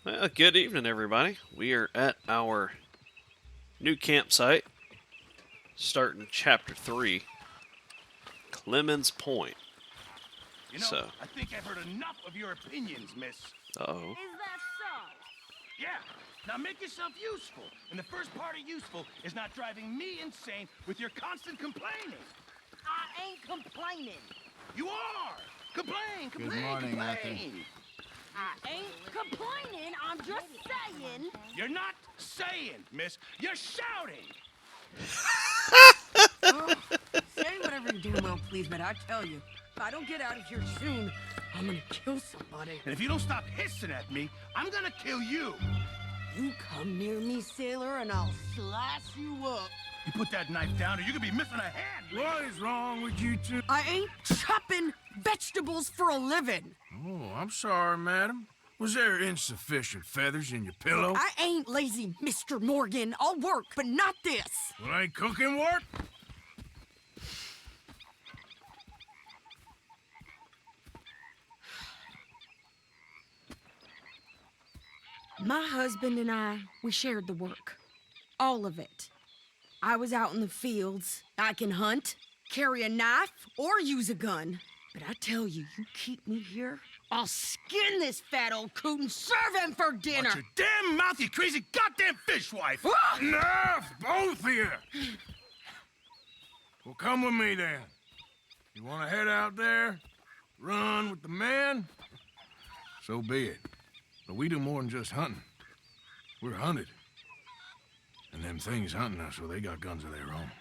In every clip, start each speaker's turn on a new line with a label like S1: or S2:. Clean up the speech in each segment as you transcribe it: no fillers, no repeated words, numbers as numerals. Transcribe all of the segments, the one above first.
S1: Well, good evening, everybody. We are at our new campsite, starting chapter 3, Clemens Point.
S2: You know,
S1: So,
S2: I think I've heard enough of your opinions, miss.
S1: uh-oh.
S3: Is that so?
S2: Yeah, now make yourself useful. And the first part of useful is not driving me insane with your constant complaining.
S3: I ain't complaining.
S2: You are! Complain, complain,
S4: morning,
S2: complain!
S3: I ain't complaining. I'm just saying.
S2: You're not saying, miss. You're shouting!
S5: Say whatever you damn well please, but I tell you, if I don't get out of here soon, I'm gonna kill somebody.
S2: And if you don't stop hissing at me, I'm gonna kill you.
S5: You come near me, sailor, and I'll slice you up.
S2: You put that knife down or you could be missing a hand.
S4: What is wrong with you two?
S5: I ain't chopping vegetables for a living.
S4: Oh, I'm sorry, madam. Was there insufficient feathers in your pillow?
S5: I ain't lazy, Mr. Morgan. I'll work, but not this.
S4: Well, ain't cooking work?
S5: My husband and I, we shared the work. All of it. I was out in the fields. I can hunt, carry a knife, or use a gun. But I tell you, you keep me here, I'll skin this fat old coot and serve him for dinner.
S2: Watch your damn mouth, you crazy goddamn fishwife!
S4: Enough, both of you! Well, come with me then. You want to head out there, run with the men? So be it. But we do more than just hunting. We're hunted. And them things hunting us, well, they got guns of their own.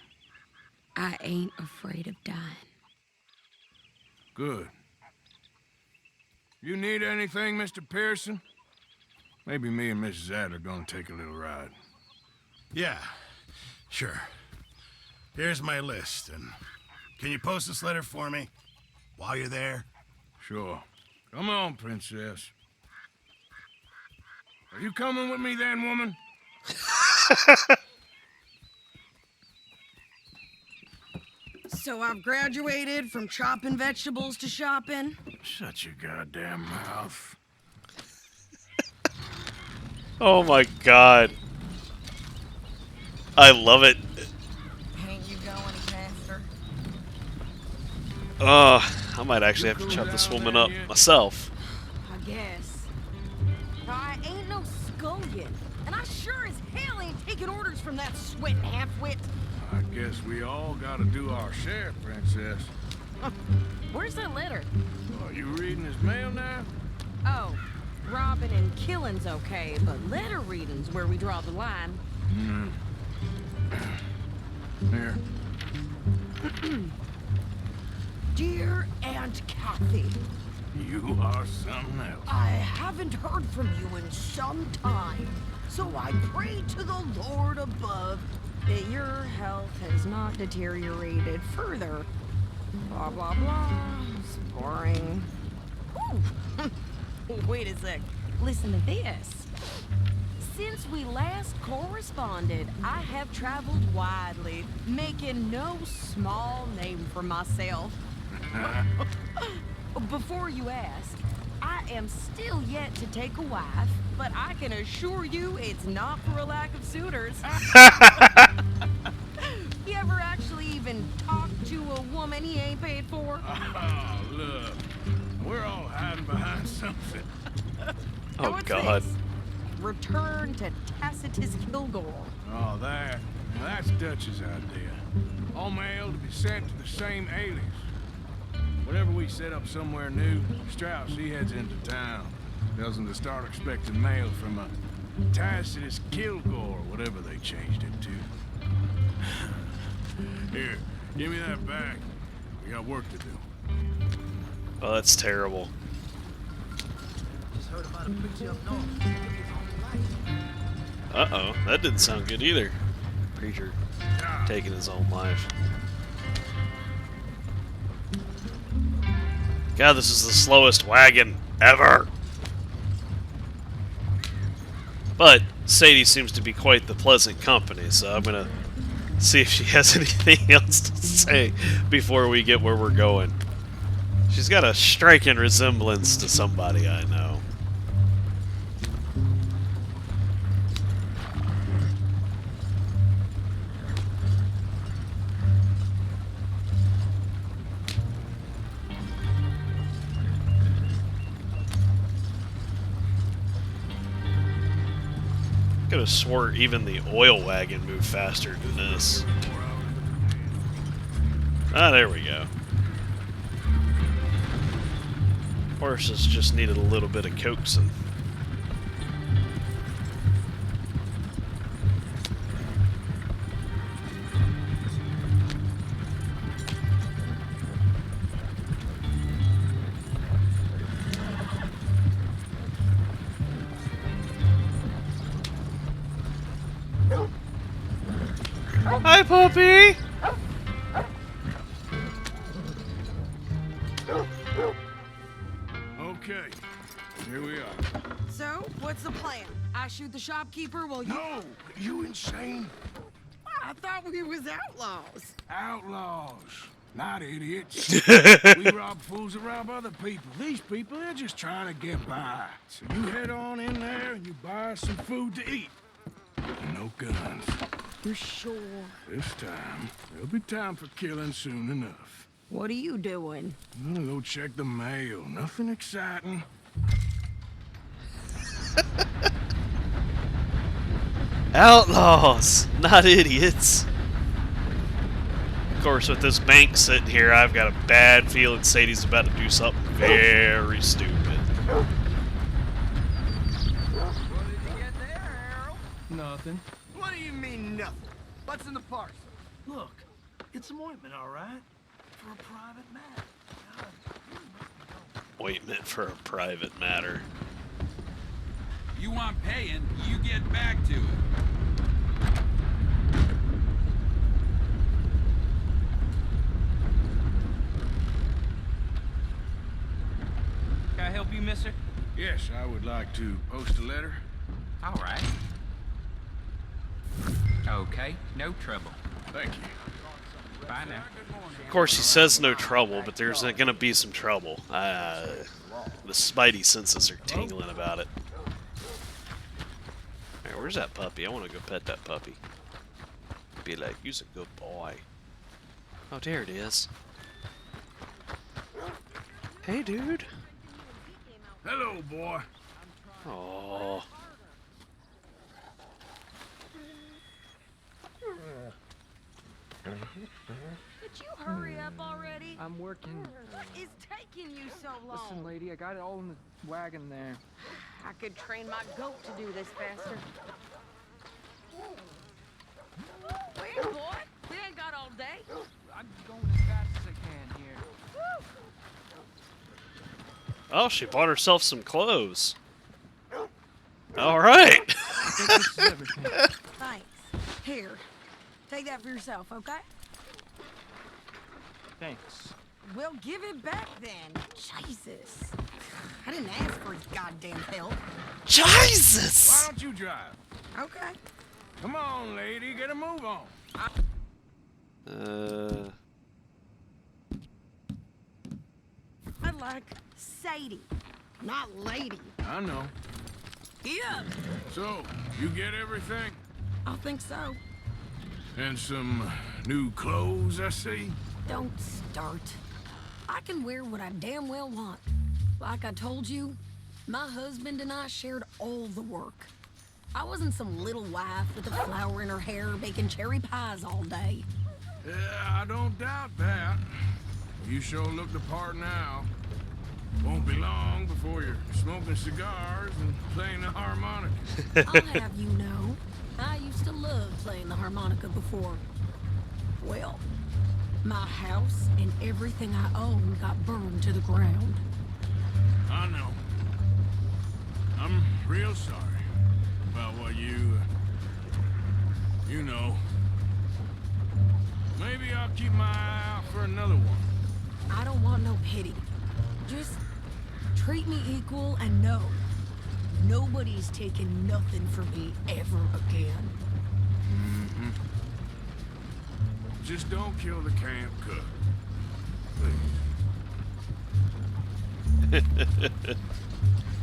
S5: I ain't afraid of dying.
S4: Good. You need anything, Mr. Pearson? Maybe me and Mrs. Adler gonna take a little ride.
S2: Yeah, sure. Here's my list, and can you post this letter for me while you're there?
S4: Sure. Come on, princess. Are you coming with me then, woman?
S5: So I've graduated from chopping vegetables to shopping.
S4: Shut your goddamn mouth.
S1: Oh my god. I love it.
S3: Ain't you going faster?
S1: I might actually have to chop this woman up myself.
S5: I guess.
S3: I ain't no scullion, and I sure as hell ain't taking orders from that sweating half-wit.
S4: I guess we all gotta do our share, princess.
S3: Where's that letter?
S4: Are you reading his mail now?
S3: Oh, robbing and killing's okay, but letter reading's where we draw the line.
S4: Here.
S5: Dear Aunt Kathy,
S4: You are something else.
S5: I haven't heard from you in some time, so I pray to the Lord above that your health has not deteriorated further. Blah, blah, blah. It's boring. Ooh. Wait a sec. Listen to this.
S3: Since we last corresponded, I have traveled widely, making no small name for myself. Before you ask, I am still yet to take a wife, but I can assure you it's not for a lack of suitors. You ever actually even talk to a woman he ain't paid for?
S4: Oh, look. We're all hiding behind something.
S1: Oh
S3: What's
S1: god.
S3: this? Return to Tacitus Kilgore.
S4: Oh, that. Now, that's Dutch's idea. All mail to be sent to the same alias. Whenever we set up somewhere new, Strauss, he heads into town. Tells them to start expecting mail from a Tacitus Kilgore, whatever they changed it to. Here, give me that back. We got work to do.
S1: Oh, that's terrible.
S2: Just heard about a preacher up north.
S1: Uh-oh, that didn't sound good either. Preacher taking his own life. God, this is the slowest wagon ever. But Sadie seems to be quite the pleasant company, so I'm gonna see if she has anything else to say before we get where we're going. She's got a striking resemblance to somebody I know. could have swore even the oil wagon moved faster than this. Ah, there we go. Horses just needed a little bit of coaxing. Hi, puppy!
S4: Okay, here we are.
S5: So, what's the plan? I shoot the shopkeeper while you...
S4: No, you insane?
S5: I thought we was outlaws.
S4: Outlaws, not idiots. We rob fools that rob other people. These people, they're just trying to get by. So you head on in there and you buy some food to eat. And no guns.
S5: You're sure?
S4: This time, there'll be time for killing soon enough.
S5: What are you doing?
S4: I'm gonna go check the mail. Nothing exciting.
S1: Outlaws, not idiots. Of course, with this bank sitting here, I've got a bad feeling Sadie's about to do something very stupid.
S6: What did you get there, Harold?
S7: Nothing.
S6: What do you mean, nothing? What's in the parcel?
S7: Look, it's some ointment, all right? For a private matter.
S1: Ointment for a private matter.
S8: You want paying, you get back to it. Can I help you, mister?
S4: Yes, I would like to post a letter.
S8: All right. Okay, no trouble.
S4: Thank you.
S8: Bye now.
S1: Of course, he says no trouble, but there's going to be some trouble. The spidey senses are tingling about it. Alright, where's that puppy? I want to go pet that puppy. Be like, you's a good boy. Oh, there it is. Hey, dude.
S4: Hello, boy.
S1: Oh.
S3: Could you hurry up already?
S7: I'm working.
S3: What is taking you so long?
S7: Listen, lady, I got it all in the wagon there.
S3: I could train my goat to do this faster. Wait, boy. We ain't got all day.
S7: I'm going as fast as I can here.
S1: Oh, she bought herself some clothes. Alright.
S7: I think this is everything.
S5: Thanks. Here. Take that for yourself, okay?
S7: Thanks.
S5: We'll give it back then. Jesus. I didn't ask for his goddamn help.
S4: Why
S1: Jesus!
S4: don't you drive?
S5: Okay.
S4: Come on, lady, get a move on.
S5: I like Sadie, not lady.
S4: I know.
S5: Yeah.
S4: So, you get everything?
S5: I think so.
S4: And some new clothes, I see?
S5: Don't start. I can wear what I damn well want. Like I told you, my husband and I shared all the work. I wasn't some little wife with a flower in her hair baking cherry pies all day.
S4: Yeah, I don't doubt that. You sure look the part now. Won't be long before you're smoking cigars and playing the harmonica.
S5: I'll have you know, I used to love playing the harmonica before. Well, my house and everything I own got burned to the ground.
S4: I know. I'm real sorry about what you know. Maybe I'll keep my eye out for another one.
S5: I don't want no pity. Just treat me equal and know nobody's taking nothing from me ever again.
S4: Just don't kill the camp cook. Please.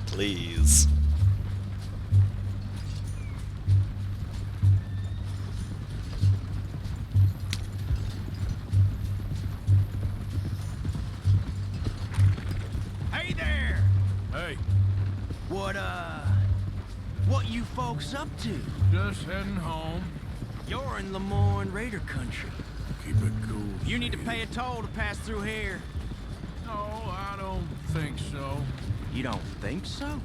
S1: Please.
S6: Hey there!
S4: Hey,
S6: What you folks up to?
S4: Just heading home.
S6: You're in Lemoyne Raider country.
S2: Keep it cool.
S6: You need to pay a toll to pass through here.
S4: No, I don't think so.
S6: You don't think so?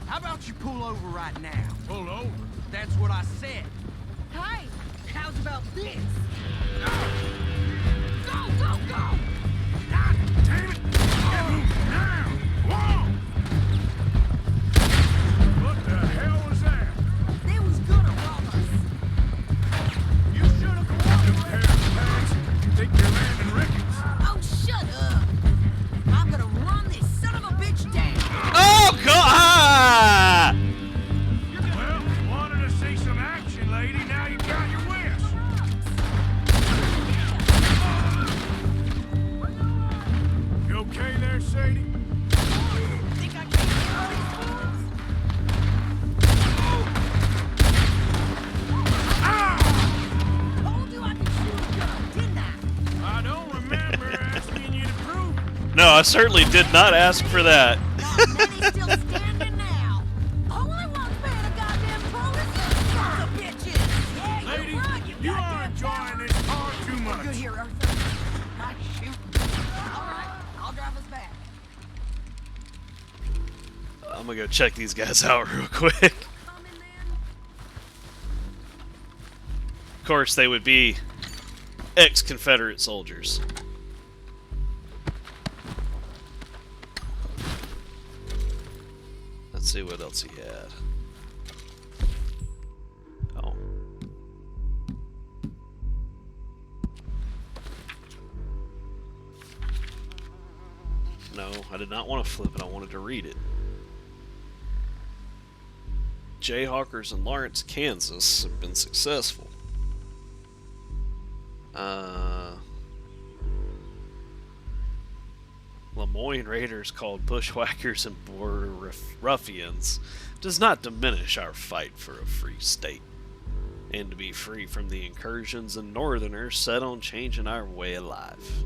S6: How about you pull over right now?
S4: Pull over.
S6: That's what I said.
S5: Hey, how's about this?
S6: Go, go, go!
S2: God damn it! Get moving now! Whoa!
S4: What the hell was that?
S5: They was gonna rob us.
S4: You should have cooperated. Pass. You think you're landing Ricketts?
S5: Oh, shut up. I'm gonna run this son of a bitch down.
S1: Oh God!
S4: Well, wanted to see some action, lady. Now you got your wish. You okay there, Sadie?
S5: Think I can handle these fools? Told you I could shoot a gun, didn't I?
S4: I don't remember asking you to prove it.
S1: No, I certainly did not ask for that.
S5: Not many still standing now. Only one's paying a goddamn toll is you sons of bitches. Yeah,
S4: Lady,
S5: you're right, you
S4: you are
S5: goddamn
S4: enjoying
S5: coward.
S4: this car too
S5: We're
S4: much.
S5: good here, Arthur. Not shooting. All right, I'll drive us back.
S1: I'm gonna go check these guys out real quick.
S5: Coming then?
S1: Of course, they would be ex-Confederate soldiers. Let's see what else he had. Oh. No, I did not want to flip it. I wanted to read it. Jayhawkers in Lawrence, Kansas have been successful. Lemoyne Raiders, called bushwhackers and border ruffians, does not diminish our fight for a free state, and to be free from the incursions and northerners set on changing our way of life.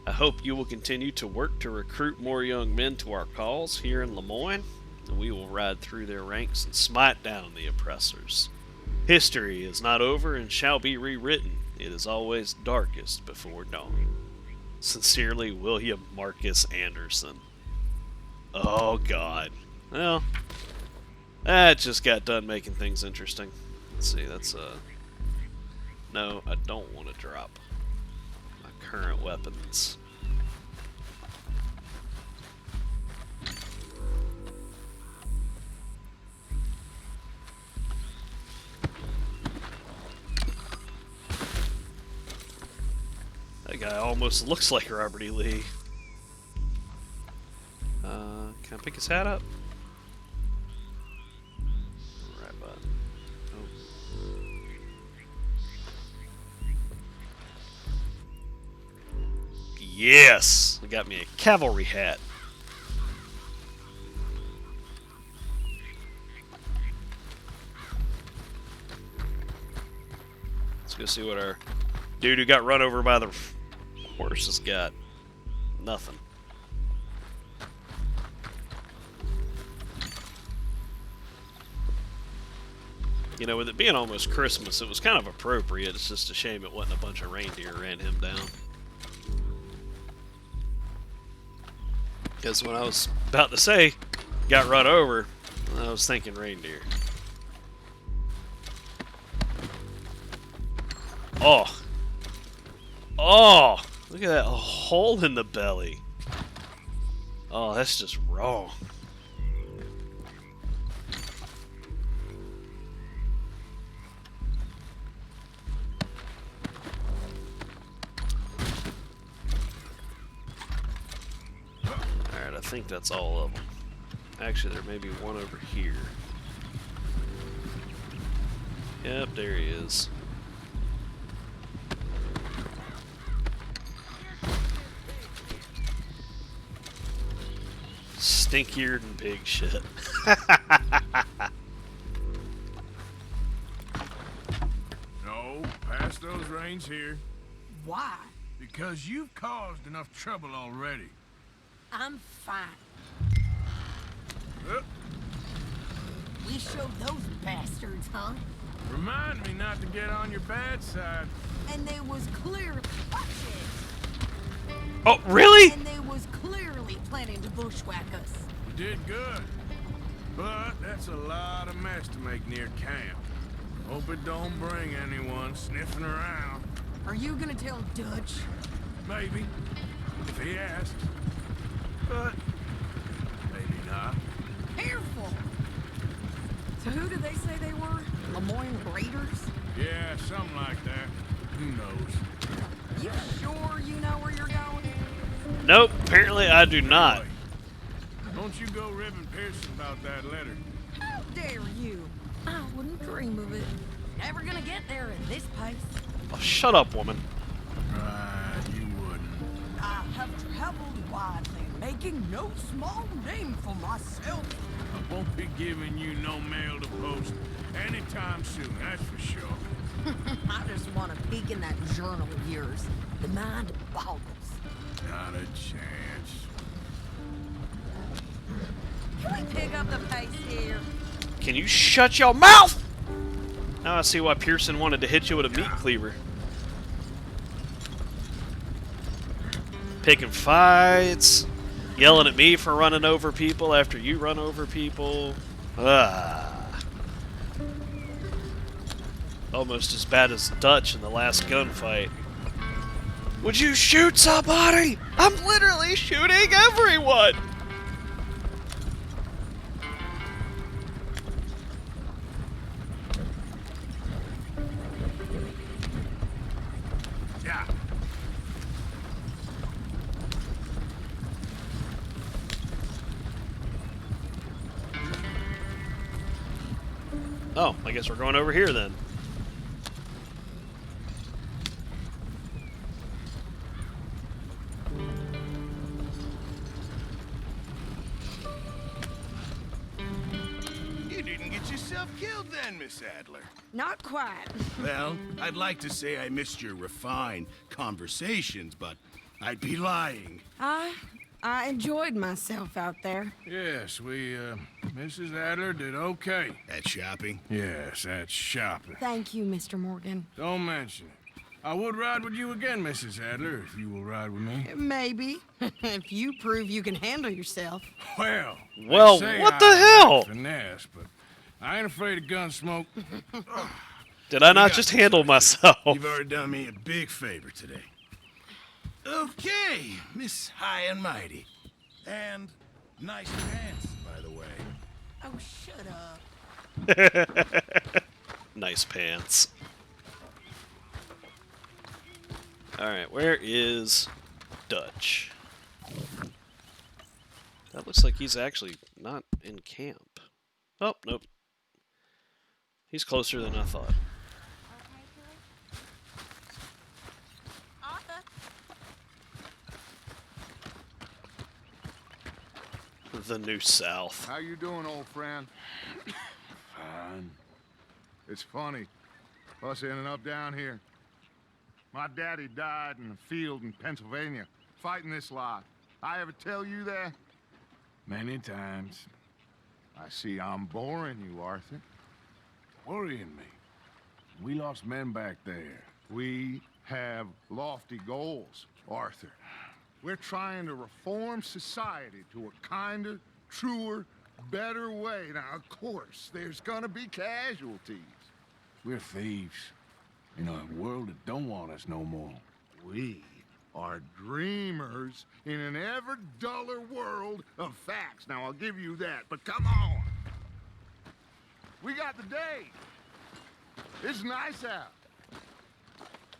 S1: I hope you will continue to work to recruit more young men to our cause here in Lemoyne, and we will ride through their ranks and smite down the oppressors. History is not over and shall be rewritten. It is always darkest before dawn. Sincerely, William Marcus Anderson. Oh, God. Well, that just got done making things interesting. Let's see, that's no, I don't want to drop my current weapons. That guy almost looks like Robert E. Lee. Can I pick his hat up? Right button. Oh. Yes! I got me a cavalry hat. Let's go see what our dude who got run over by the horse has got. Nothing. You know, with it being almost Christmas, it was kind of appropriate. It's just a shame it wasn't a bunch of reindeer ran him down. Because when I was about to say, got run over, I was thinking reindeer. Oh. Oh! Look at that hole in the belly. Oh, that's just wrong. Alright, I think that's all of them. Actually, there may be one over here. Yep, there he is. Stinkier than pig shit.
S4: No, pass those reins here.
S5: Why?
S4: Because you've caused enough trouble already.
S5: I'm fine.
S4: Uh,
S5: You showed those bastards, huh?
S4: Remind me not to get on your bad side.
S5: And they was clearly... Watch it!
S1: Oh, really?
S5: And they was clearly planning to bushwhack us.
S4: You did good. But that's a lot of mess to make near camp. Hope it don't bring anyone sniffing around.
S5: Are you gonna tell Dutch?
S4: Maybe. If he asks. But maybe not.
S5: Careful! So who did they say they were? Lemoyne Raiders?
S4: Yeah, something like that. Who knows?
S5: You sure you know where you're going?
S1: Nope, apparently I do not.
S4: Anyway, don't you go ribbing Pearson about that letter.
S5: How dare you? I wouldn't dream of it. Never gonna get there at this pace.
S1: Oh, shut up, woman.
S4: Right, you wouldn't.
S5: I have traveled widely, making no small name for myself.
S4: I won't be giving you no mail to post anytime soon, that's for sure.
S5: I just want to peek in that journal of yours. The mind boggles.
S4: Not a chance.
S5: Can we pick up the pace here?
S1: Can you shut your mouth? Now I see why Pearson wanted to hit you with a meat cleaver. Picking fights, yelling at me for running over people after you run over people. Almost as bad as Dutch in the last gunfight. Would you shoot somebody? I'm literally shooting everyone!
S2: Yeah.
S1: Oh, I guess we're going over here then.
S2: You didn't get yourself killed then, Miss Adler.
S5: Not quite.
S2: Well, I'd like to say I missed your refined conversations, but I'd be lying.
S5: I enjoyed myself out there.
S4: Yes, Mrs. Adler did okay.
S2: At shopping?
S4: Yes, that's shopping.
S5: Thank you, Mr. Morgan.
S4: Don't mention it. I would ride with you again, Mrs. Adler, if you will ride with me.
S5: Maybe. If you prove you can handle yourself.
S4: Well,
S1: Well,
S4: they say
S1: what the
S4: I
S1: hell?
S4: lack finesse, but I ain't afraid of gun smoke.
S1: Did I not
S2: got
S1: just
S2: this,
S1: handle myself?
S2: You've already done me a big favor today. Okay, Miss High and Mighty. And nice pants, by the way.
S5: Oh, shut up.
S1: Nice pants. Alright, where is Dutch? That looks like he's actually not in camp. Oh, nope. He's closer than I thought. The New South.
S9: How you doing, old friend?
S4: Fine.
S9: It's funny, us ending up down here. My daddy died in a field in Pennsylvania, fighting this lot. I ever tell you that?
S4: Many times.
S9: I see I'm boring you, Arthur.
S4: Worrying me. We lost men back there.
S9: We have lofty goals, Arthur. We're trying to reform society to a kinder, truer, better way. Now, of course, there's gonna be casualties.
S4: We're thieves. In a world that don't want us no more.
S9: We are dreamers in an ever duller world of facts. Now, I'll give you that, but come on. We got the day. It's nice out.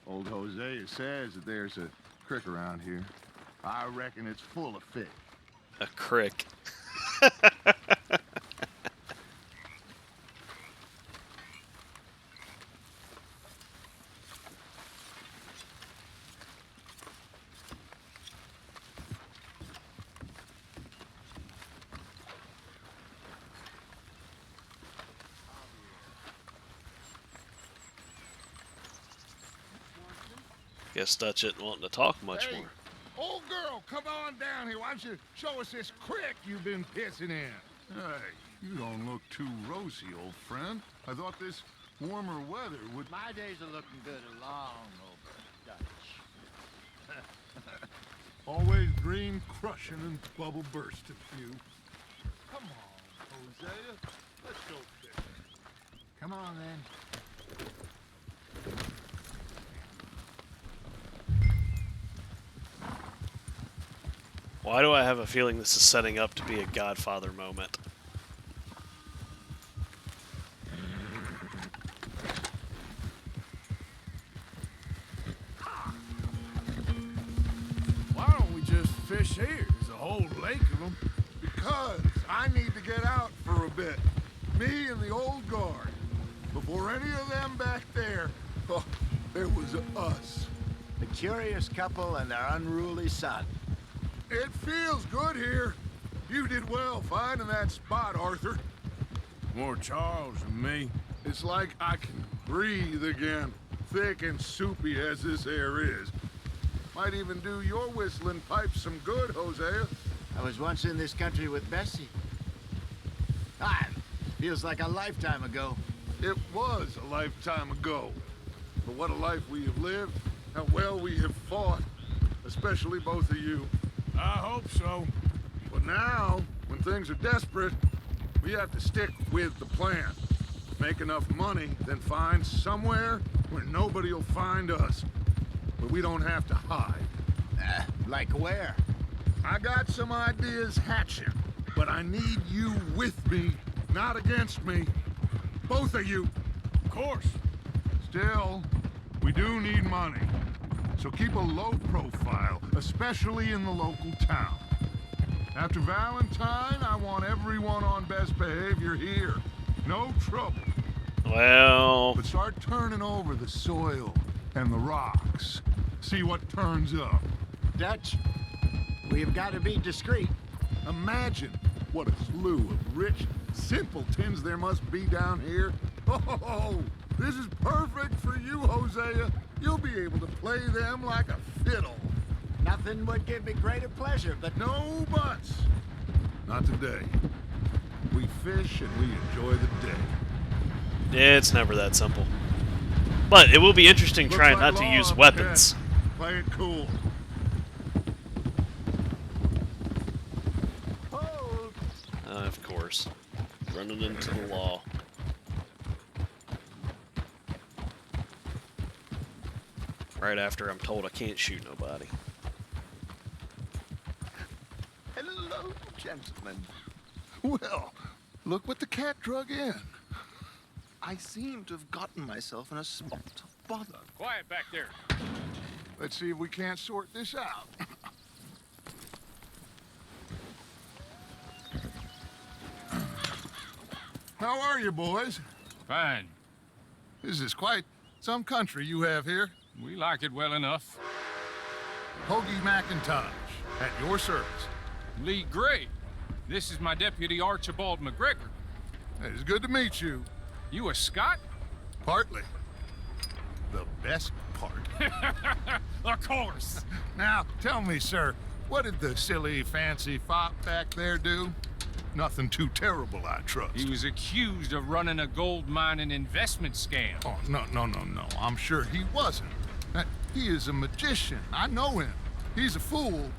S9: Old Hosea says that there's a creek around here. I reckon it's full of fish.
S1: A crick. Guess Dutch isn't wanting to talk much
S9: Hey,
S1: more.
S9: old girl, come on down here. Why don't you show us this creek you've been pissing in? Hey, you don't look too rosy, old friend. I thought this warmer weather would...
S10: My days are looking good along over Dutch.
S9: Always dream crushing and bubble bursting, you. Come on, Hosea. Let's go fishing.
S10: Come on, then.
S1: Why do I have a feeling this is setting up to be a Godfather moment?
S4: Why don't we just fish here? There's a whole lake of them.
S9: Because I need to get out for a bit. Me and the old guard. Before any of them back there, oh, there was us.
S10: The curious couple and their unruly son.
S9: It feels good here. You did well finding that spot, Arthur.
S4: More Charles than me.
S9: It's like I can breathe again, thick and soupy as this air is. Might even do your whistling pipes some good, Hosea.
S10: I was once in this country with Bessie. Feels like a lifetime ago.
S9: It was a lifetime ago. But what a life we have lived, how well we have fought, especially both of you.
S4: I hope so.
S9: But now, when things are desperate, we have to stick with the plan. Make enough money, then find somewhere where nobody will find us. Where we don't have to hide.
S10: Like where?
S9: I got some ideas hatching, but I need you with me, not against me. Both of you.
S4: Of course.
S9: Still, we do need money. So keep a low profile, especially in the local town. After Valentine, I want everyone on best behavior here. No trouble.
S1: Well...
S9: But start turning over the soil and the rocks. See what turns up.
S10: Dutch, we've got to be discreet.
S9: Imagine what a slew of rich simpletons there must be down here. Oh, this is perfect for you, Hosea. You'll be able to play them like a fiddle.
S10: Nothing would give me greater pleasure, but
S9: No buts. Not today. We fish and we enjoy the day.
S1: It's never that simple. But it will be interesting
S9: Looks
S1: trying
S9: like
S1: not to
S9: law
S1: use
S9: up
S1: weapons.
S9: ahead. Play it cool.
S1: Of course. Running into the law. Right after I'm told I can't shoot nobody.
S9: Hello, gentlemen. Well, look what the cat drug in. I seem to have gotten myself in a spot of bother.
S4: Quiet back there.
S9: Let's see if we can't sort this out. How are you, boys?
S11: Fine.
S9: This is quite some country you have here.
S11: We like it well enough.
S9: Hoagie McIntosh, at your service.
S11: Lee Gray. This is my deputy Archibald McGregor.
S9: It's good to meet you.
S11: You a Scot?
S9: Partly. The best part.
S11: Of course.
S9: Now, tell me, sir, what did the silly, fancy fop back there do? Nothing too terrible, I trust.
S11: He was accused of running a gold mining investment scam.
S9: Oh, no. I'm sure he wasn't. He is a magician. I know him. He's a fool,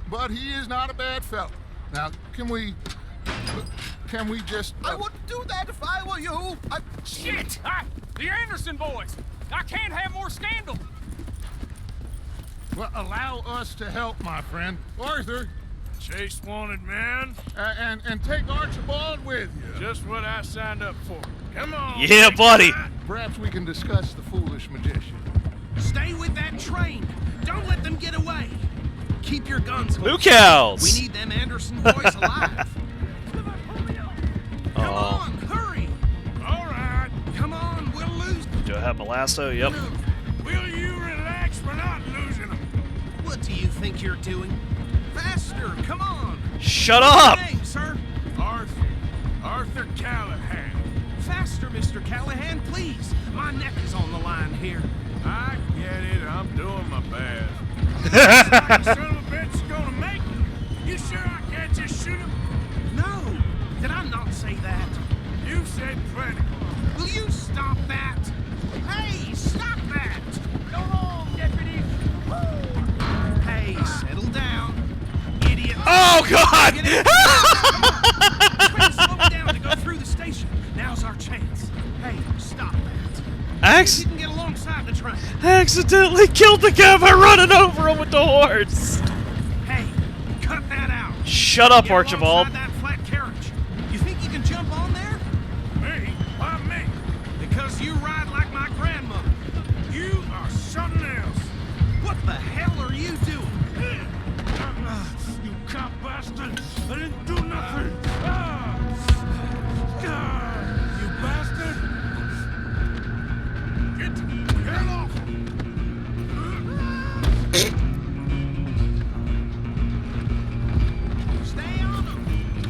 S9: but he is not a bad fellow. Now, can we just...
S6: I wouldn't do that if I were you.
S11: Shit! The Anderson boys! I can't have more scandal!
S9: Well, allow us to help, my friend. Arthur,
S4: Chase wanted man.
S9: and take Archibald with you.
S4: Just what I signed up for. Come on.
S1: Yeah, buddy!
S9: Perhaps we can discuss the foolish magician.
S7: Stay with that train. Don't let them get away. Keep your guns close.
S1: Moo cows!
S7: We need them Anderson boys alive. Come on, hurry.
S4: All right.
S7: Come on, we'll lose.
S1: Do I have my lasso? Yep.
S4: Will you relax? We're not losing them.
S7: What do you think you're doing? Faster, come on.
S1: Shut up!
S7: What's your name, sir?
S4: Arthur Callahan.
S7: Faster, Mr. Callahan, please. My neck is on the line here.
S4: I get it. I'm doing my best. Son of a bitch is gonna make it. You sure I can't just shoot him?
S7: No, the
S6: not say that.
S4: You said plenty.
S6: Will you stop that? Hey, stop that!
S11: Go home, deputy.
S6: Hey, settle down, idiot.
S1: Oh God!
S6: Trying to slow me down to go through the station. Now's our chance. Hey, stop that.
S1: Ax-
S6: You can get alongside the train.
S1: accidentally killed the guy by running over him with the horse.
S6: Hey, cut that out.
S1: Shut up,
S6: Get
S1: Archibald.
S6: alongside that flat carriage. You think you can jump on there?
S4: Me? Why me?
S6: Because you ride like my grandmother.
S4: You are something else.
S6: What the hell are you doing?
S4: You cop bastard! I didn't do nothing! You bastard! Get off!
S6: Stay on them.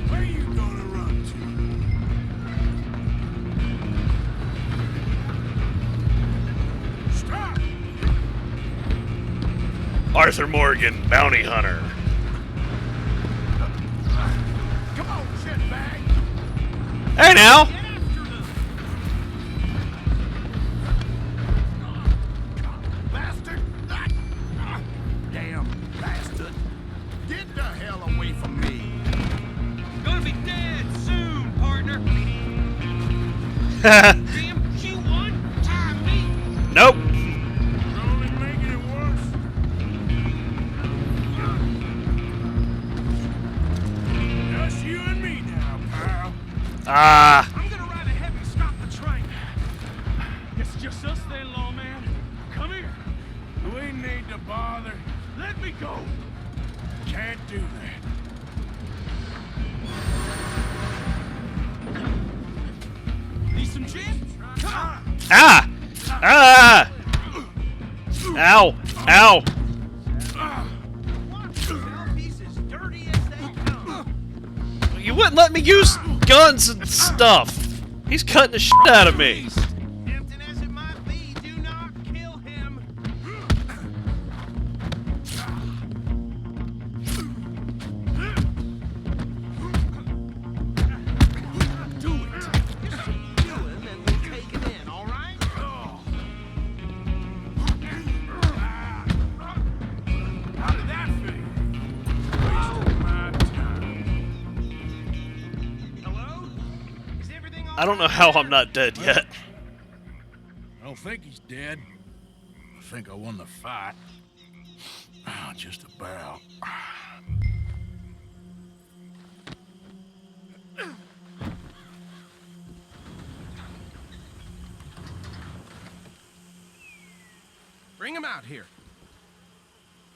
S4: Where you gonna run to? Stop!
S1: Arthur Morgan, bounty hunter.
S4: Come on, shitbag!
S1: Hey now.
S6: Get after them.
S4: Bastard!
S6: Damn bastard.
S9: Get the hell away from me.
S8: Gonna be dead soon, partner. Damn, you one time me.
S1: Nope.
S4: You're only making it worse. Just you and me now, pal.
S1: Ah.
S6: I'm gonna ride ahead and stop the train.
S11: It's just us then, lawman. Come here.
S4: We need to bother.
S11: Let me go.
S4: Can't do that.
S6: Need some gin? Come on.
S1: Ah. Ah. Ow. Ow.
S6: Watch yourself. He's as dirty as they come.
S1: You wouldn't let me use guns and stuff. He's cutting the shit out of me.
S6: Tempting as it might be, do not kill him. Do it. Just so you kill him and we'll take him in, all right?
S4: How did that feel? Wasting my time.
S6: Hello? Is everything all
S1: I don't know
S6: right
S1: how
S6: there?
S1: I'm not dead yet.
S4: I don't think he's dead. I think I won the fight. Just about.
S6: Bring him out here.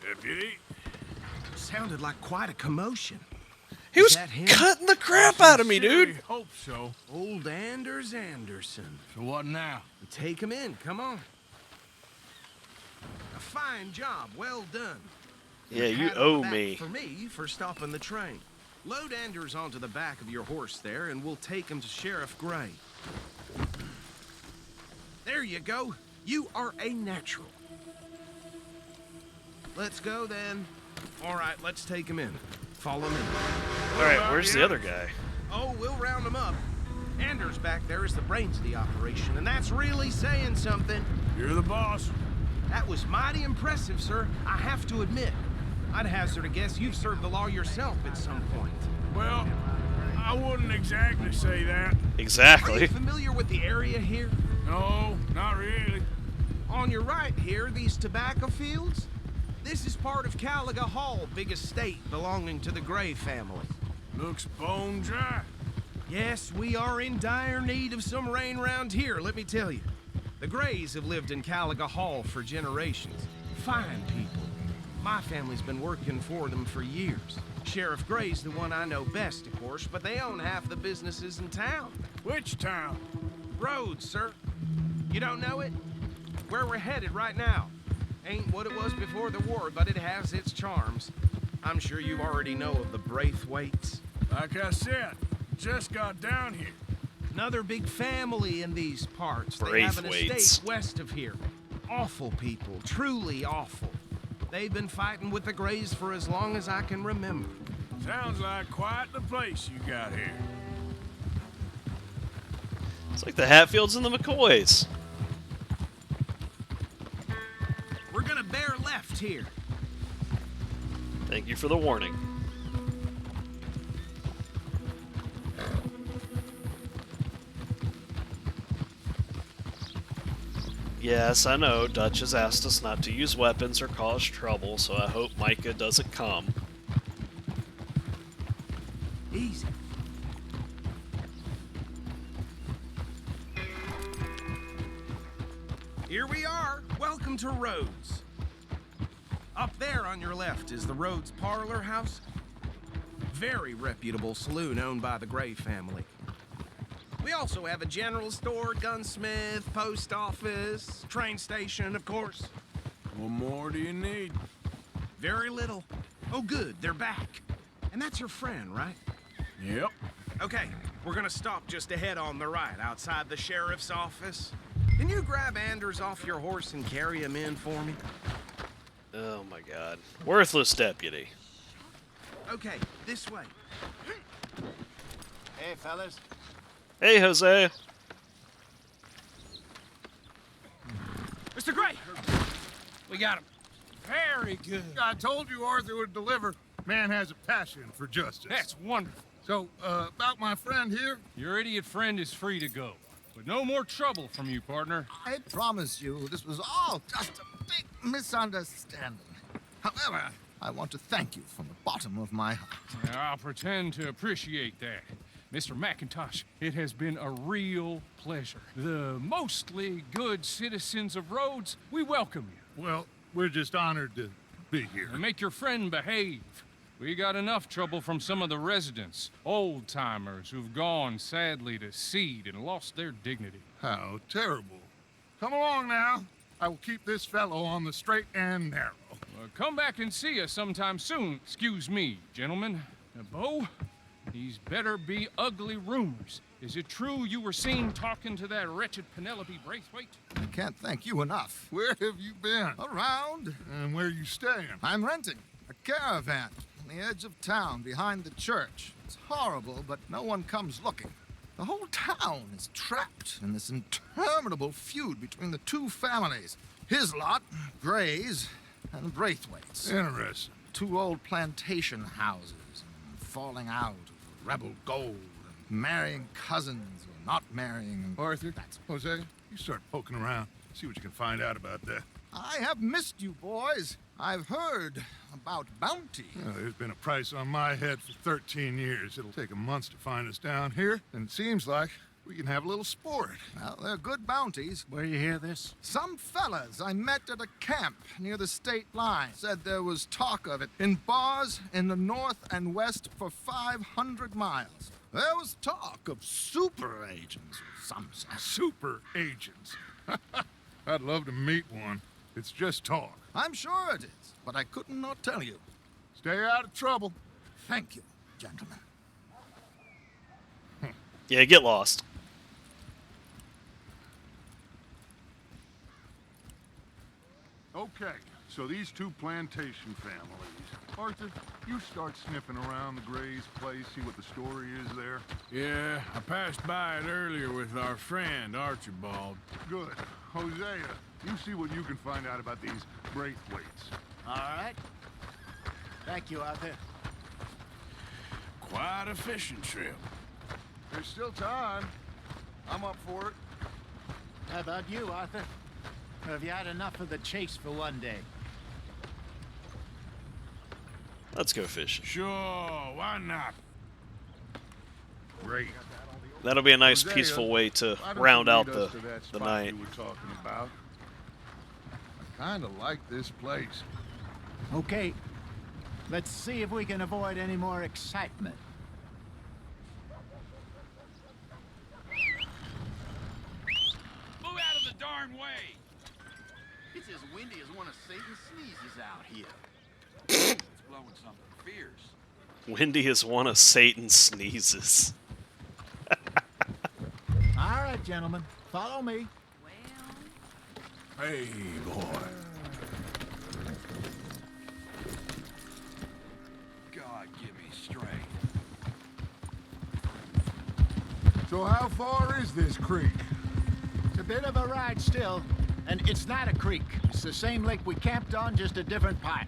S4: Deputy?
S6: Sounded like quite a commotion.
S1: He was
S6: that him?
S1: cutting the crap out of me, dude.
S4: Hope so.
S6: Old Anders Anderson.
S4: So what now?
S6: Take him in, come on. A fine job, well done.
S1: Yeah, you
S6: Pat on the
S1: owe
S6: back
S1: me.
S6: For me, for stopping the train. Load Anders onto the back of your horse there, and we'll take him to Sheriff Gray. There you go. You are a natural. Let's go, then. All right, let's take him in. Follow me.
S1: Alright, where's the other guy?
S6: Oh, we'll round him up. Anders back there is the brains of the operation, and that's really saying something.
S4: You're the boss.
S6: That was mighty impressive, sir. I have to admit. I'd hazard a guess you've served the law yourself at some point.
S4: Well, I wouldn't exactly say that.
S6: Are
S1: Exactly.
S6: you familiar with the area here?
S4: No, not really.
S6: On your right here, these tobacco fields? This is part of Caliga Hall, big estate belonging to the Gray family.
S4: Looks bone dry.
S6: Yes, we are in dire need of some rain round here, let me tell you. The Grays have lived in Caliga Hall for generations. Fine people. My family's been working for them for years. Sheriff Gray's the one I know best, of course, but they own half the businesses in town.
S4: Which town?
S6: Rhodes, sir. You don't know it? Where we're headed right now. Ain't what it was before the war, but it has its charms. I'm sure you already know of the Braithwaites.
S4: Like I said, just got down here.
S6: Another big family in these parts. They have an
S1: Braithwaites.
S6: estate west of here. Awful people, truly awful. They've been fighting with the Grays for as long as I can remember.
S4: Sounds like quite the place you got here.
S1: It's like the Hatfields and the McCoys.
S6: We're gonna bear left here.
S1: Thank you for the warning. Yes, I know, Dutch has asked us not to use weapons or cause trouble, so I hope Micah doesn't come.
S6: Easy. Here we are. Welcome to Rhodes. Up there on your left is the Rhodes Parlor House. Very reputable saloon owned by the Gray family. We also have a general store, gunsmith, post office, train station, of course.
S4: What more do you need?
S6: Very little. Oh, good, they're back. And that's your friend, right?
S4: Yep.
S6: Okay, we're gonna stop just ahead on the right, outside the sheriff's office. Can you grab Anders off your horse and carry him in for me?
S1: Oh my god. Worthless deputy.
S6: Okay, this way.
S10: Hey, fellas.
S1: Hey, Jose.
S11: Mr. Gray! We got him. Very good.
S9: I told you Arthur would deliver. Man has a passion for justice.
S11: That's wonderful.
S9: So, about my friend here?
S11: Your idiot friend is free to go. But no more trouble from you, partner.
S12: I promise you, this was all just a big misunderstanding. However, I want to thank you from the bottom of my heart.
S11: Now, I'll pretend to appreciate that. Mr. McIntosh, it has been a real pleasure. The mostly good citizens of Rhodes, we welcome you.
S9: Well, we're just honored to be here.
S11: And make your friend behave. We got enough trouble from some of the residents, old-timers who've gone, sadly, to seed and lost their dignity.
S9: How terrible. Come along now. I will keep this fellow on the straight and narrow.
S11: Come back and see us sometime soon. Excuse me, gentlemen. Bo, these better be ugly rumors. Is it true you were seen talking to that wretched Penelope Braithwaite?
S12: I can't thank you enough.
S9: Where have you been?
S12: Around.
S9: And where are you staying?
S12: I'm renting a caravan on the edge of town behind the church. It's horrible, but no one comes looking. The whole town is trapped in this interminable feud between the two families. His lot, Gray's, and Braithwaite's.
S9: Interesting.
S12: Two old plantation houses, and falling out of rebel gold, and marrying cousins or not marrying.
S9: Arthur, Jose, you start poking around. See what you can find out about that.
S12: I have missed you, boys. I've heard about bounty.
S9: There's been a price on my head for 13 years. It'll take 'em months to find us down here, and it seems like we can have a little sport.
S12: Well, they're good bounties.
S9: Where you hear this?
S12: Some fellas I met at a camp near the state line said there was talk of it in bars in the north and west for 500 miles. There was talk of super agents, some said.
S9: Super agents. I'd love to meet one. It's just talk.
S12: I'm sure it is, but I couldn't not tell you.
S9: Stay out of trouble.
S12: Thank you, gentlemen.
S1: Yeah, get lost.
S9: Okay, so these two plantation families. Arthur, you start sniffing around the Gray's place, see what the story is there.
S4: Yeah, I passed by it earlier with our friend, Archibald.
S9: Good. Hosea, you see what you can find out about these Braithwaites.
S10: All right. Thank you, Arthur.
S4: Quite a fishing trip.
S9: There's still time. I'm up for it.
S10: How about you, Arthur? Or have you had enough of the chase for one day?
S1: Let's go fishing.
S4: Sure, why not?
S9: Great.
S1: That'll be a nice,
S9: Hosea,
S1: peaceful way to
S9: why don't
S1: round
S9: you
S1: out
S9: lead
S1: the
S9: us to that spot
S1: night.
S9: you were talking about? I kind of like this place.
S10: Okay. Let's see if we can avoid any more excitement.
S8: Move out of the darn way!
S10: It's as windy as one of Satan's sneezes out here.
S8: It's blowing something fierce.
S1: Windy is one of Satan's sneezes.
S10: All right, gentlemen. Follow me.
S4: Hey, boy.
S8: God, give me strength.
S9: So how far is this creek?
S10: It's a bit of a ride still, and it's not a creek. It's the same lake we camped on, just a different part.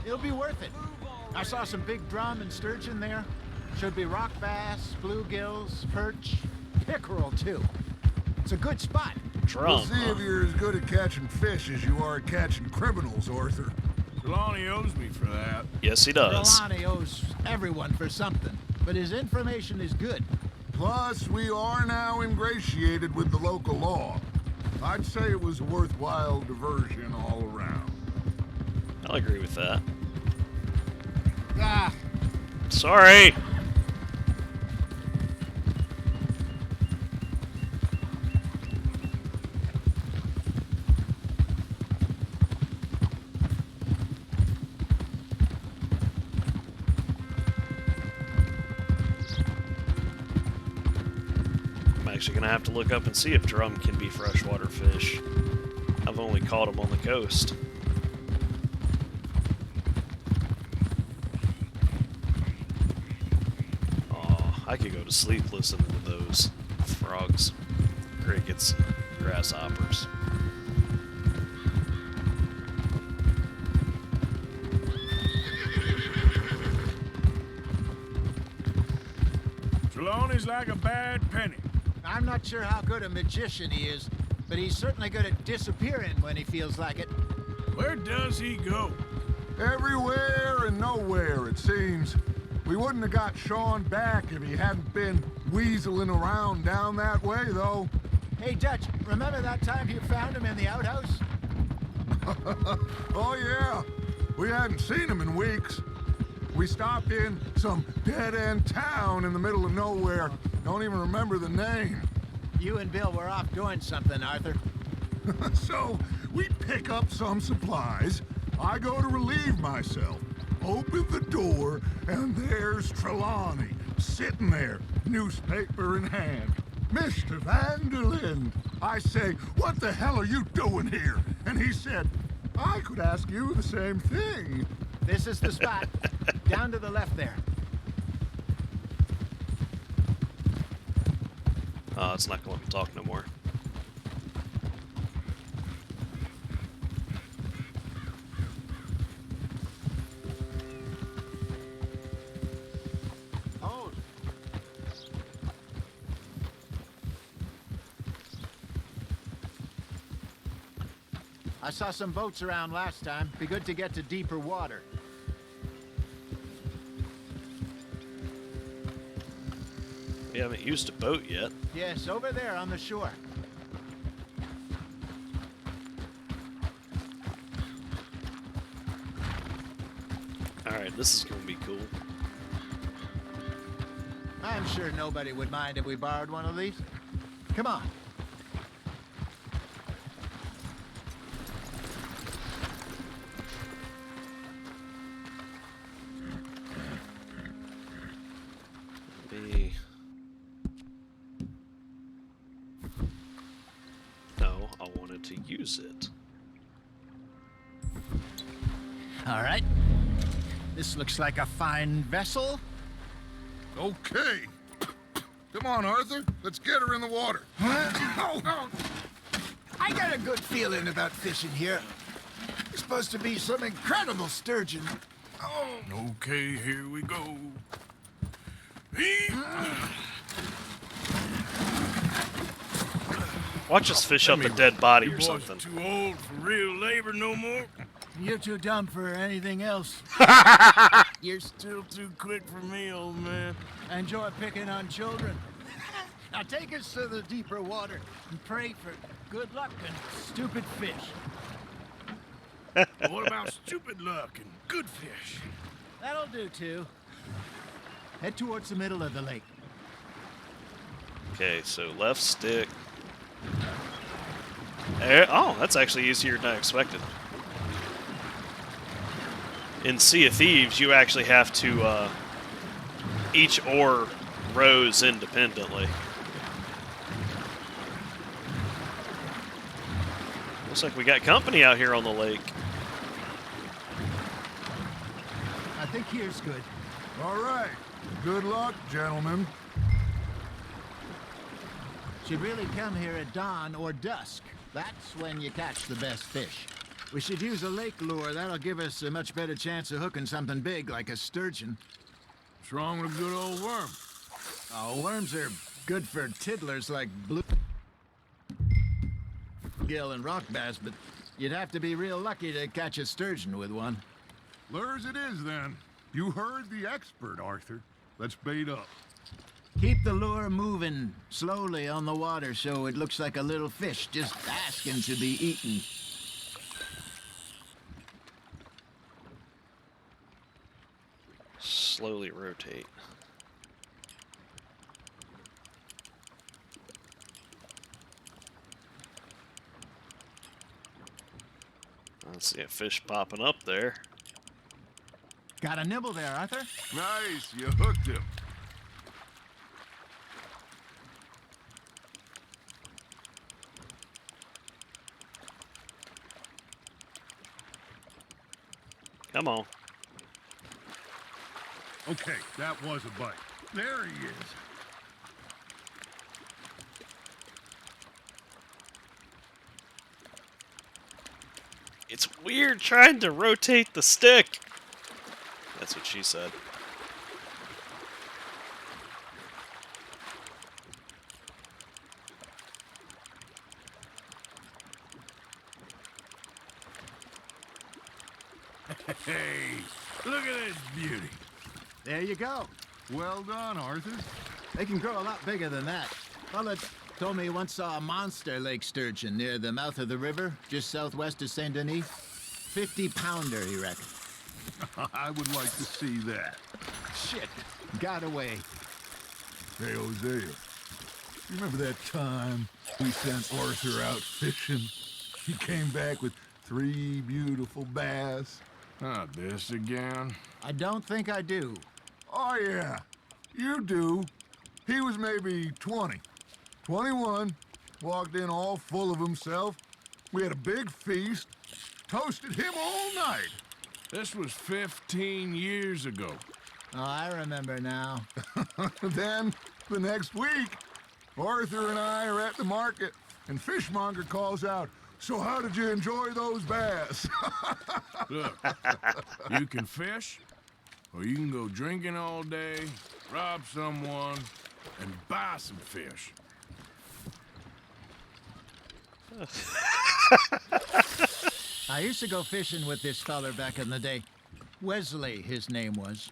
S10: It'll be worth it. I saw some big drum and sturgeon there. Should be rock bass, bluegills, perch, pickerel too. It's a good spot.
S9: We'll see if you're as good at catching fish as you are at catching criminals, Arthur.
S4: Trelawney owes me for that.
S1: Yes, he does.
S10: Trelawney owes everyone for something, but his information is good.
S9: Plus, we are now ingratiated with the local law. I'd say it was a worthwhile diversion all around.
S1: I'll agree with that.
S10: Ah,
S1: Sorry. I'm actually gonna have to look up and see if drum can be freshwater fish. I've only caught them on the coast. I could go to sleep listening to those frogs, crickets, grasshoppers.
S4: Trelawney's like a bad penny.
S10: I'm not sure how good a magician he is, but he's certainly good at disappearing when he feels like it.
S4: Where does he go?
S9: Everywhere and nowhere, it seems. We wouldn't have got Sean back if he hadn't been weaseling around down that way, though.
S10: Hey, Dutch, remember that time you found him in the outhouse?
S9: Oh, yeah. We hadn't seen him in weeks. We stopped in some dead-end town in the middle of nowhere. Don't even remember the name.
S10: You and Bill were off doing something, Arthur.
S9: So, we pick up some supplies. I go to relieve myself. Open the door, and there's Trelawney, sitting there, newspaper in hand. Mr. Van der Linde. I say, what the hell are you doing here? And he said, I could ask you the same thing.
S10: This is the spot. Down to the left there.
S1: Oh, it's not going to let me talk no more.
S10: I saw some boats around last time. Be good to get to deeper water.
S1: We haven't used a boat yet.
S10: Yes, over there on the shore.
S1: Alright, this is going to be cool.
S10: I'm sure nobody would mind if we borrowed one of these. Come on.
S1: No, I wanted to use it.
S10: All right. This looks like a fine vessel.
S9: Okay. Come on, Arthur. Let's get her in the water.
S10: I got a good feeling about fishing here. It's supposed to be some incredible sturgeon.
S9: Oh.
S4: Okay, here we go.
S1: Watch us fish up a dead body
S4: You
S1: or
S4: boys
S1: something.
S4: too old for real labor no more?
S10: You're too dumb for anything else.
S4: You're still too quick for me, old man.
S10: Enjoy picking on children. Now take us to the deeper water and pray for good luck and stupid fish.
S4: What about stupid luck and good fish?
S10: That'll do too. Head towards the middle of the lake.
S1: Okay, so left stick. Oh, that's actually easier than I expected. In Sea of Thieves, you actually have to, each oar rows independently. Looks like we got company out here on the lake.
S10: I think here's good.
S9: All right. Good luck, gentlemen.
S10: Should really come here at dawn or dusk. That's when you catch the best fish. We should use a lake lure. That'll give us a much better chance of hooking something big like a sturgeon.
S4: What's wrong with a good old worm?
S10: Oh, worms are good for tiddlers like bluegill and rock bass, but you'd have to be real lucky to catch a sturgeon with one.
S9: Lures it is, then. You heard the expert, Arthur. Let's bait up.
S10: Keep the lure moving slowly on the water so it looks like a little fish just asking to be eaten.
S1: Slowly rotate. I see a fish popping up there.
S10: Got a nibble there, Arthur?
S9: Nice, you hooked him.
S1: Come on.
S9: Okay, that was a bite. There he is.
S1: It's weird trying to rotate the stick. That's what she said.
S9: Hey, look at this beauty.
S10: There you go.
S9: Well done, Arthur.
S10: They can grow a lot bigger than that. Fella told me he once saw a monster lake sturgeon near the mouth of the river, just southwest of Saint Denis. 50-pounder, he reckoned.
S9: I would like to see that.
S10: Shit, got away.
S9: Hey, Hosea, you remember that time we sent Arthur out fishing? He came back with 3 beautiful bass.
S4: Not this again.
S10: I don't think I do.
S9: Oh, yeah, you do. He was maybe 20, 21, walked in all full of himself. We had a big feast, toasted him all night.
S4: This was 15 years ago.
S10: Oh, I remember now.
S9: Then, the next week, Arthur and I are at the market, and Fishmonger calls out, "So how did you enjoy those bass?"
S4: Look, you can fish, or you can go drinking all day, rob someone, and buy some fish.
S10: I used to go fishing with this feller back in the day. Wesley, his name was.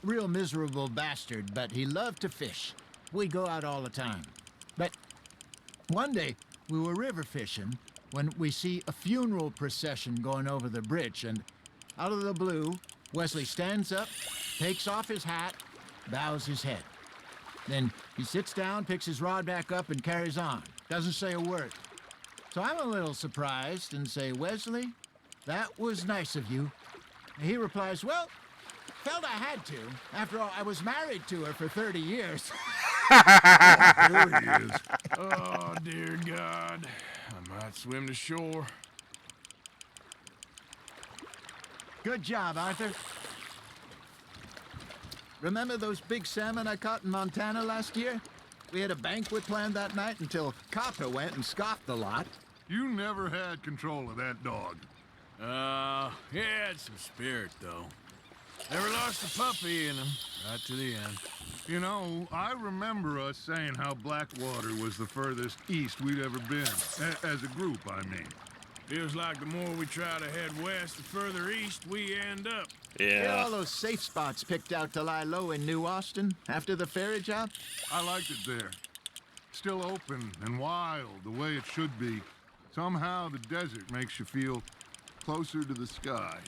S10: Real miserable bastard, but he loved to fish. We'd go out all the time. But one day, we were river fishing when we see a funeral procession going over the bridge, and out of the blue, Wesley stands up, takes off his hat, bows his head. Then he sits down, picks his rod back up, and carries on. Doesn't say a word. So I'm a little surprised and say, "Wesley, that was nice of you." And he replies, "Well, felt I had to. After all, I was married to her for 30 years.
S9: There he is.
S4: Oh, dear God. I might swim to shore.
S10: Good job, Arthur. Remember those big salmon I caught in Montana last year? We had a banquet planned that night until Copper went and scoffed the lot.
S9: You never had control of that dog.
S4: He had some spirit, though. Never lost a puppy in him, right to the end.
S9: You know, I remember us saying how Blackwater was the furthest east we'd ever been. As a group, I mean.
S4: Feels like the more we try to head west, the further east we end up.
S10: Get
S1: Yeah.
S10: all those safe spots picked out to lie low in New Austin after the ferry job?
S9: I liked it there. Still open and wild, the way it should be. Somehow the desert makes you feel closer to the sky.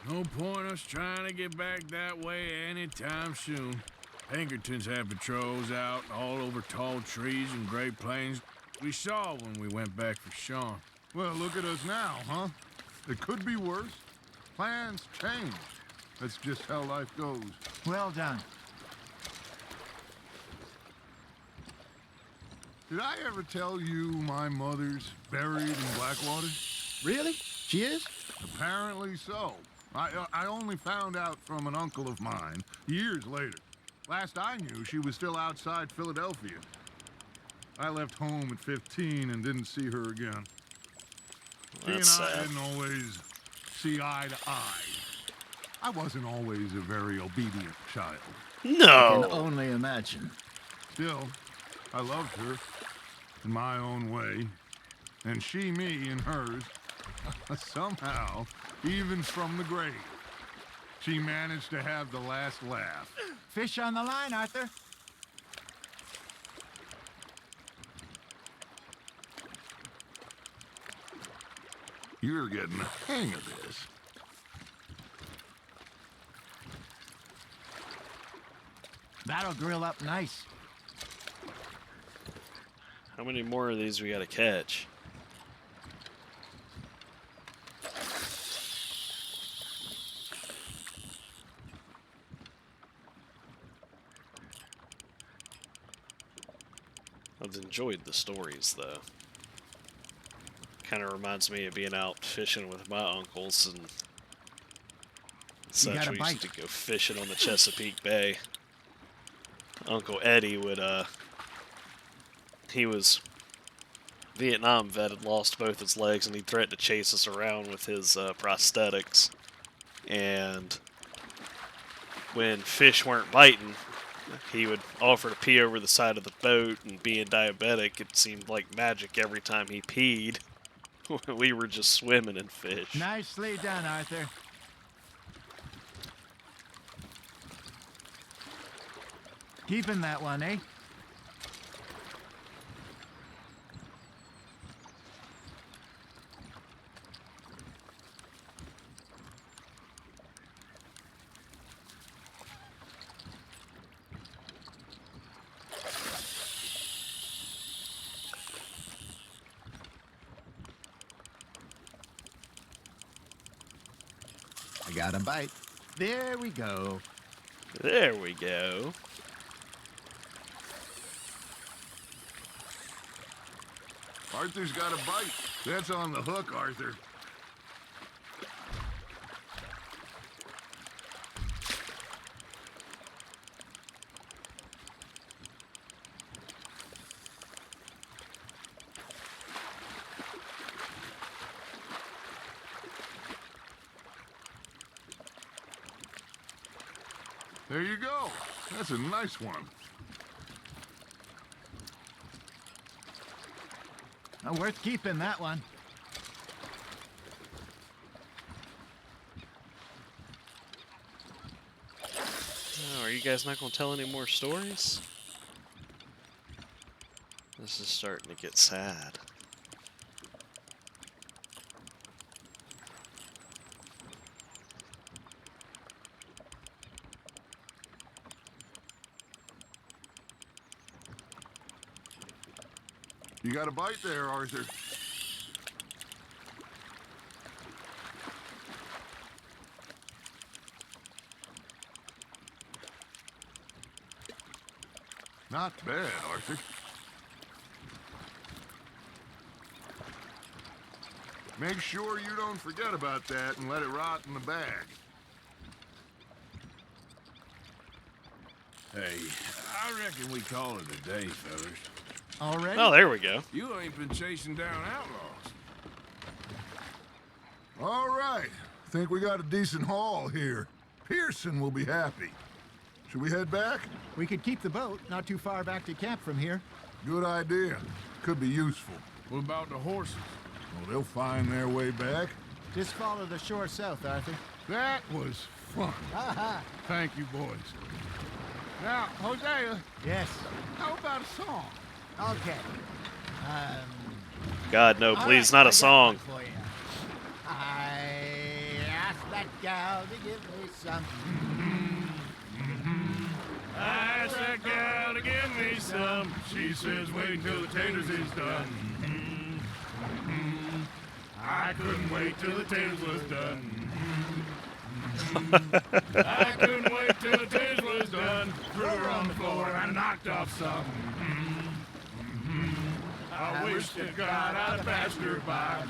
S4: No point us trying to get back that way anytime soon. Pinkertons have patrols out all over tall trees and Great Plains. We saw when we went back for Sean.
S9: Well, look at us now, huh? It could be worse. Plans change. That's just how life goes.
S10: Well done.
S9: Did I ever tell you my mother's buried in Blackwater?
S10: Really? She is?
S9: Apparently so. I only found out from an uncle of mine years later. Last I knew, she was still outside Philadelphia. I left home at 15 and didn't see her again. She and
S1: That's
S9: I
S1: sad.
S9: didn't always see eye to eye. I wasn't always a very obedient child.
S10: I can
S1: No.
S10: only imagine.
S9: Still, I loved her in my own way, and she me in hers. Somehow, even from the grave, she managed to have the last laugh.
S10: Fish on the line, Arthur.
S9: You're getting the hang of this.
S10: That'll grill up nice.
S1: How many more of these we gotta catch? I've enjoyed the stories, though. Kind of reminds me of being out fishing with my uncles and such.
S10: got a
S1: We used to
S10: bite.
S1: go fishing on the Chesapeake Bay. Uncle Eddie would, he was Vietnam vet, had lost both his legs, and he threatened to chase us around with his prosthetics. And when fish weren't biting, he would offer to pee over the side of the boat, and being diabetic, it seemed like magic every time he peed. We were just swimming in fish.
S10: Nicely done, Arthur. Keeping that one, eh? I got a bite. There we go.
S1: There we go.
S9: Arthur's got a bite. That's on the hook, Arthur. There you go. That's a nice one.
S10: Worth keeping that one.
S1: Oh, are you guys not going to tell any more stories? This is starting to get sad.
S9: You got a bite there, Arthur. Not bad, Arthur. Make sure you don't forget about that and let it rot in the bag.
S4: Hey, I reckon we call it a day, fellas.
S10: Already?
S1: Oh, there we go.
S4: You ain't been chasing down outlaws.
S9: All right. Think we got a decent haul here. Pearson will be happy. Should we head back?
S10: We could keep the boat not too far back to camp from here.
S9: Good idea. Could be useful.
S4: What about the horses?
S9: Well, they'll find their way back.
S10: Just follow the shore south, Arthur.
S9: That was fun. Thank you, boys. Now, Hosea,
S10: Yes.
S9: how about a song?
S10: Okay.
S1: God, no,
S10: all
S1: please,
S10: right,
S1: not
S10: I
S1: a
S10: got
S1: song.
S10: one for you. I asked that gal to give me some.
S4: I asked that gal to give me some. She says wait until the taters is done. I couldn't wait till the taters was done. I couldn't wait till the taters was done. Threw her on the floor and knocked off some. I wish to God I'd passed her by.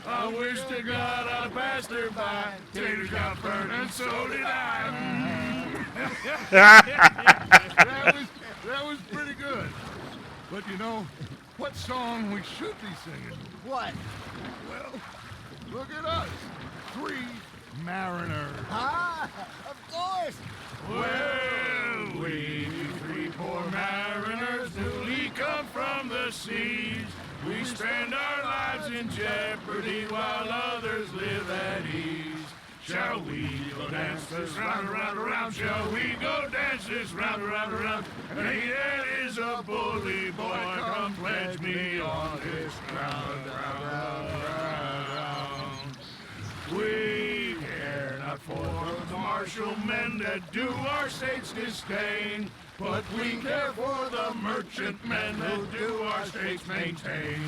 S4: I wish to God I'd passed her by. Taters got burned and so did I. That was pretty good.
S9: But you know what song we should be singing?
S10: What?
S9: Well, look at us. 3 mariners.
S10: Ah, of course.
S4: Well, we 3 poor mariners newly come from the seas. We spend our lives in jeopardy while others live at ease. Shall we go dance this round, around, around? Shall we go dance this round, around, around? And he that is a bully boy, come pledge me on this ground, ground. We care not for the martial men that do our state's disdain, but we care for the merchant men who do our states maintain.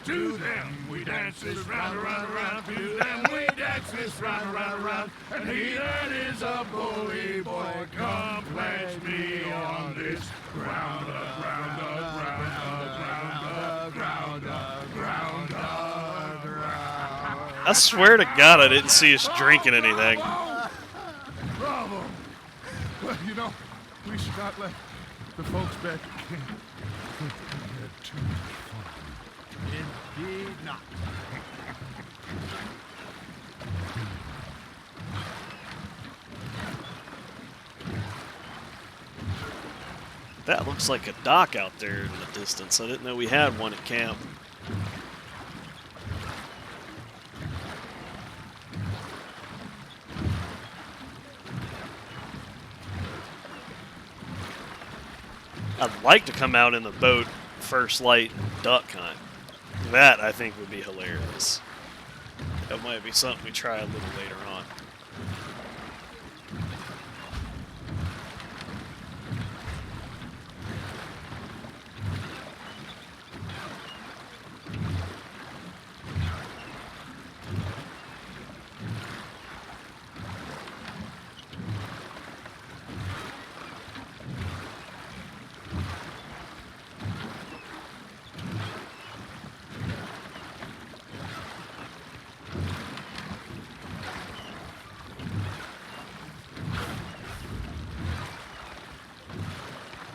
S4: To them we dance this round, around, around. To them we dance this round, around, around. And he that is a bully boy, come pledge me on this ground, ground, ground, ground, ground, ground, ground.
S1: I swear to God I didn't see us drinking anything.
S9: Bravo! Well, you know, we should not let the folks back at camp think we had too much fun.
S10: Indeed not.
S1: That looks like a dock out there in the distance. I didn't know we had one at camp. I'd like to come out in the boat first light and duck hunt. That, I think, would be hilarious. That might be something we try a little later on.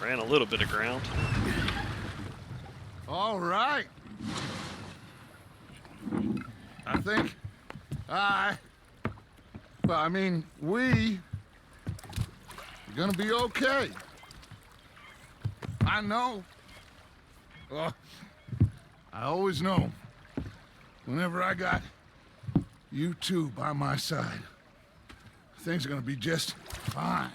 S1: Ran a little bit of ground.
S9: All right. I think we are gonna be okay. I know. I always know. Whenever I got you two by my side, things are gonna be just fine.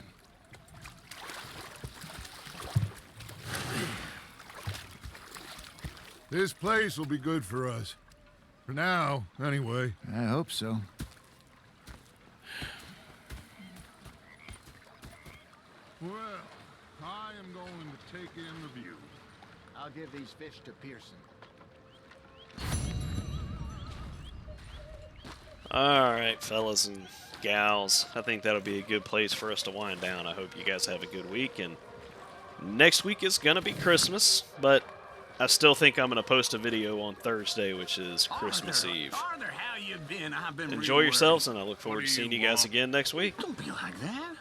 S9: This place will be good for us. For now, anyway.
S10: I hope so.
S9: Well, I am going to take in the view.
S10: I'll give these fish to Pearson.
S1: Alright, fellas and gals. I think that'll be a good place for us to wind down. I hope you guys have a good week. And next week is going to be Christmas, but I still think I'm going to post a video on Thursday, which is Christmas Eve.
S7: Arthur, how you been? I've been
S1: Enjoy
S7: really
S1: yourselves, and I look forward to seeing you guys again next week.
S7: Don't be like that.